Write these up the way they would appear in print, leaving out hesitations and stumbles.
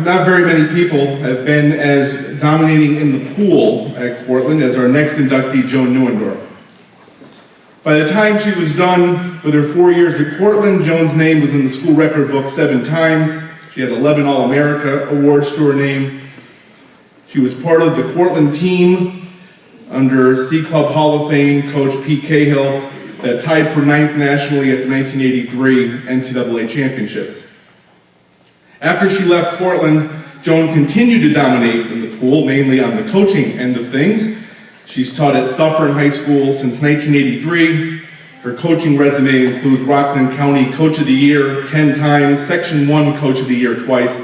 not very many people have been as dominating in the pool at Cortland as our next inductee, Joan Neuendorf. By the time she was done with her 4 years at Cortland, Joan's name was in the school record book 7 times. She had 11 All-America awards to her name. She was part of the Cortland team under C Club Hall of Fame coach Pete Cahill that tied for 9th nationally at the 1983 NCAA championships. After she left Cortland, Joan continued to dominate in the pool, mainly on the coaching end of things. She's taught at Suffern High School since 1983. Her coaching resume includes Rockland County Coach of the Year 10 times, Section 1 Coach of the Year twice,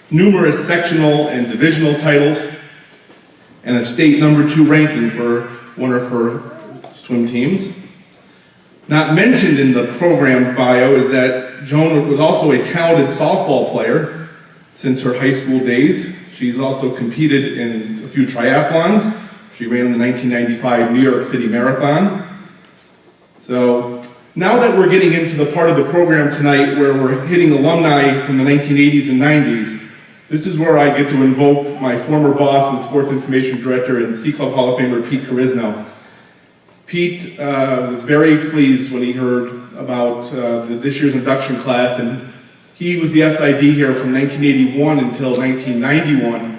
numerous sectional and divisional titles, and a state #2 ranking for one of her swim teams. Not mentioned in the program bio is that Joan was also a talented softball player since her high school days. She's also competed in a few triathlons. She ran in the 1995 New York City Marathon. So now that we're getting into the part of the program tonight where we're hitting alumni from the 1980s and 90s, this is where I get to invoke my former boss and sports information director and C Club Hall of Famer Pete Carisno. Pete was very pleased when he heard about this year's induction class, and he was the SID here from 1981 until 1991,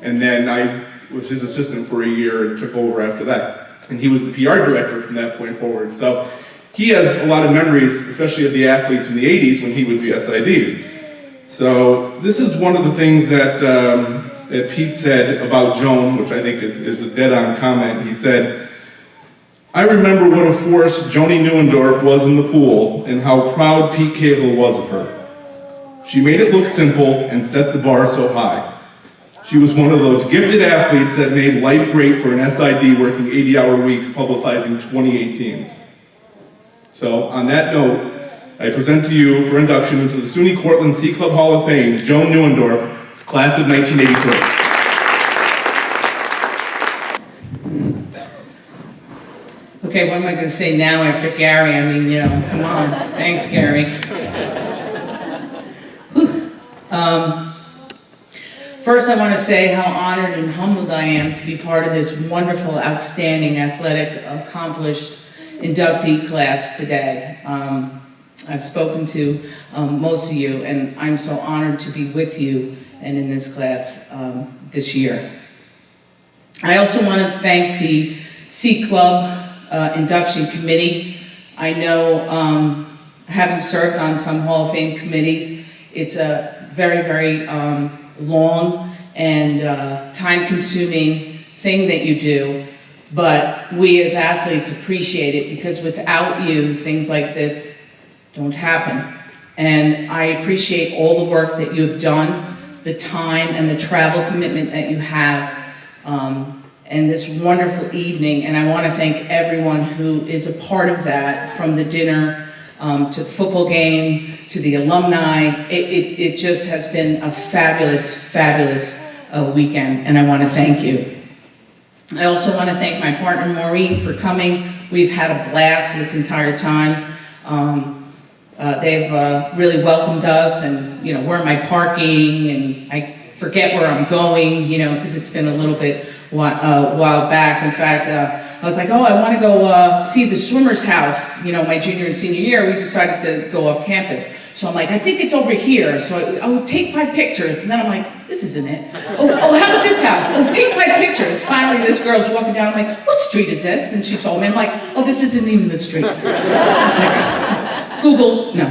and then I was his assistant for a year and took over after that. And he was the PR director from that point forward. So he has a lot of memories, especially of the athletes in the 80s when he was the SID. So this is one of the things that, that Pete said about Joan, which I think is a dead-on comment. He said, "I remember what a force Joni Neuendorf was in the pool and how proud Pete Cahill was of her. She made it look simple and set the bar so high. She was one of those gifted athletes that made life great for an SID working 80-hour weeks publicizing 28 teams." So on that note, I present to you for induction into the SUNY Cortland C Club Hall of Fame, Joan Neuendorf, class of 1983. Okay, what am I going to say now after Gary? I mean, you know, come on. Thanks, Gary. First, I want to say how honored and humbled I am to be part of this wonderful, outstanding, athletic, accomplished inductee class today. I've spoken to most of you, and I'm so honored to be with you and in this class this year. I also want to thank the C Club Induction Committee. I know, having served on some Hall of Fame committees, it's a very, very long and time-consuming thing that you do, but we as athletes appreciate it because without you, things like this don't happen. And I appreciate all the work that you have done, the time and the travel commitment that you have, and this wonderful evening. And I want to thank everyone who is a part of that, from the dinner to the football game, to the alumni. It just has been a fabulous, fabulous weekend, and I want to thank you. I also want to thank my partner Maureen for coming. We've had a blast this entire time. They've really welcomed us, and you know, where am I parking, and I forget where I'm going, you know, because it's been a little bit while back. In fact, I was like, oh, I want to go see the swimmer's house. You know, my junior and senior year, we decided to go off campus. So I'm like, I think it's over here. So I would take 5 pictures. And then I'm like, this isn't it. Oh, how about this house? Oh, take 5 pictures. Finally, this girl's walking down. I'm like, what street is this? And she told me, I'm like, oh, this isn't even the street. I was like, Google, no.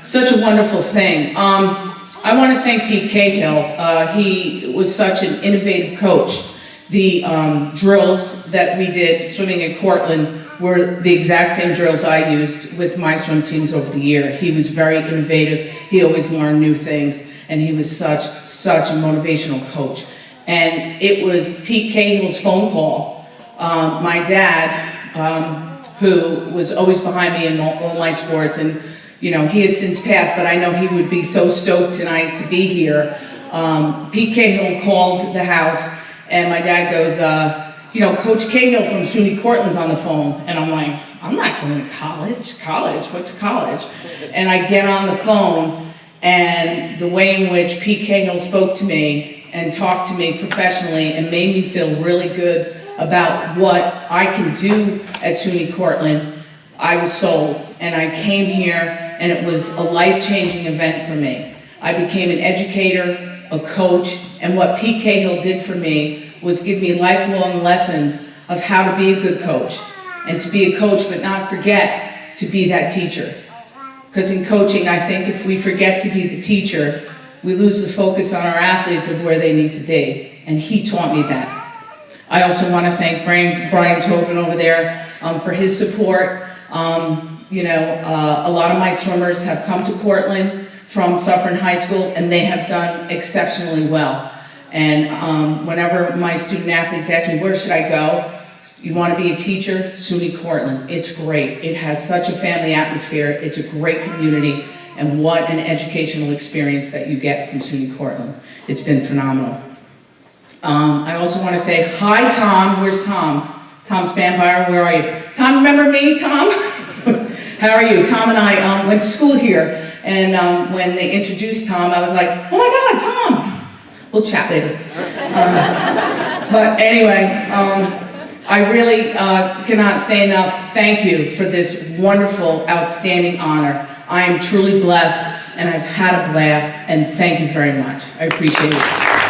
Such a wonderful thing. I want to thank Pete Cahill. He was such an innovative coach. The drills that we did swimming at Cortland were the exact same drills I used with my swim teams over the year. He was very innovative. He always learned new things, and he was such a motivational coach. And it was Pete Cahill's phone call. My dad, who was always behind me in all my sports, and you know, he has since passed, but I know he would be so stoked tonight to be here. Pete Cahill called the house, and my dad goes, you know, Coach Cahill from SUNY Cortland's on the phone. And I'm like, I'm not going to college. College? What's college? And I get on the phone, and the way in which Pete Cahill spoke to me and talked to me professionally and made me feel really good about what I can do at SUNY Cortland, I was sold. And I came here, and it was a life-changing event for me. I became an educator, a coach, and what Pete Cahill did for me was give me lifelong lessons of how to be a good coach, and to be a coach but not forget to be that teacher. Because in coaching, I think if we forget to be the teacher, we lose the focus on our athletes of where they need to be, and he taught me that. I also want to thank Brian Tobin over there for his support. A lot of my swimmers have come to Cortland from Suffern High School, and they have done exceptionally well. And whenever my student athletes ask me, where should I go? You want to be a teacher? SUNY Cortland. It's great. It has such a family atmosphere. It's a great community, and what an educational experience that you get from SUNY Cortland. It's been phenomenal. I also want to say hi, Tom. Where's Tom? Tom Spanbauer, where are you? Tom, remember me, Tom? How are you? Tom and I went to school here, and when they introduced Tom, I was like, oh my God, Tom! We'll chat later. But anyway, I really cannot say enough thank you for this wonderful, outstanding honor. I am truly blessed, and I've had a blast, and thank you very much. I appreciate it.